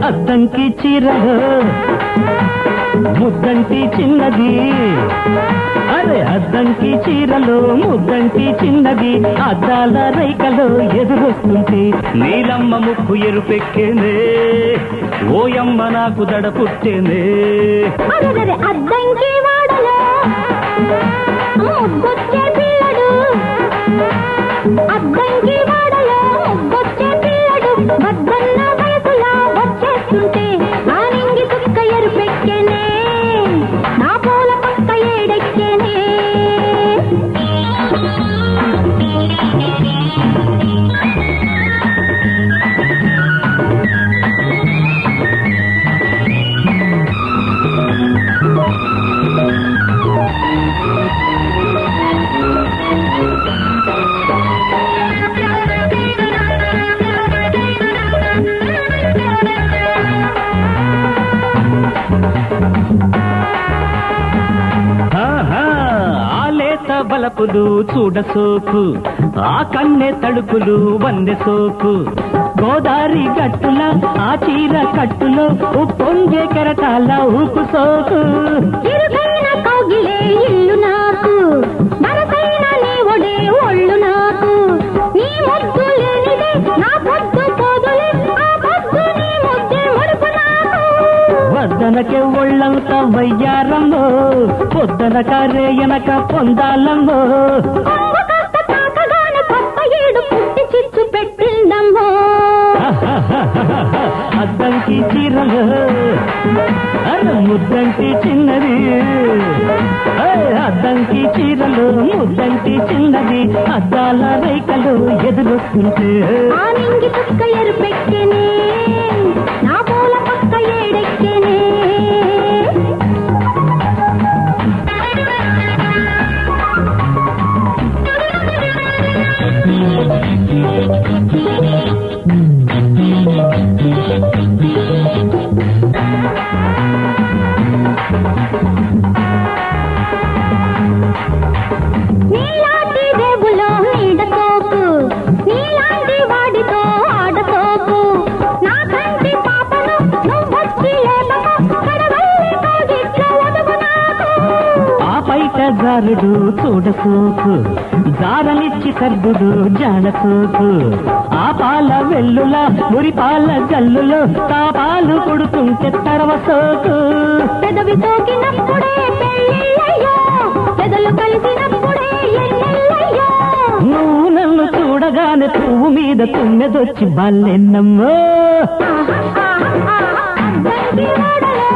అద్దంకి చీరలో ముద్దంటి చిన్నది, అరే అద్దంకి చీరలో ముద్దంటి చిన్నది, అద్దాల రైకలో ఎదురొస్తుంటే నీలమ్మ ముక్కు ఎరుపెక్కేనే, ఓయమ్మ నాకు దడ పుట్టేనే. అద్దంకి వాడలో ముద్దొచ్చే పిల్లడు, అద్దంకి వాడలో ముద్దొచ్చే పిల్లడు, బద్దన్న వయసులా వచ్చేస్తుంటే నా నింగి కుక్క ఎరుపెక్కేనే, నా పూల పక్క ఏడెక్కేనే. బలపులు చూడసోకు, ఆ కన్నె తడుపులు వన్నె సోకు, గోదారి గట్టుల ఆ చీర కట్టులో ఉప్పొంగే కెరటాల ఊపు సోకు. ఇరుకైన కౌగిలే ఇల్లు నాకు, మరసైన నీ ఒడే ఒళ్ళు నాకు, నీ ముద్దు లేనిదే నా పొద్దు పోదులే, ఆ పొద్దు నీ ముద్దే ముడుపు నాకు. వద్దనకే ఒళ్ళంత వయ్యారమ్మో, పొద్దనక రేయనక పొందాలమ్మో, తాకగానే కొత్త ఏడు పుట్టి చిచ్చు పెట్టిందమ్మో. అద్దంకి చీరలో అరే ముద్దంటి చిన్నది, అద్దంకి చీరలో ముద్దంటి చిన్నది, అద్దాల రైకలు ఎదురొస్తుంటే ఆ నింగి కుక్క ఎరుపెక్కేనే, నా పూల పక్క ఏడెక్కేనే. నీలాంటి రేబులో నీడ సోకు, నీలాంటి వాడితో ఆడ సోకు, నా కంటి పాపను నువ్వొచ్చి లేపకు, కడవల్లి కౌగిట్లో ఒదుగు నాకు. ఆ పైట జారుడు చూడసోకు, జారలిచ్చి సర్దుడు జాడసోకు, ఆ పాల వెల్లుల మురిపాల జల్లులో తాపాలు కొడుతుంటే తడవసోకు. పెదవి తోకినప్పుడే పెళ్ళిళ్ళయ్యో, పెదలు కలిసినప్పుడే ఎల్లెల్లయ్యో. నువ్వు నన్ను చూడగానే పువ్వు మీద తుమ్మెదొచ్చి బల్లెన్నమ్మో. అద్దంకి వాడలో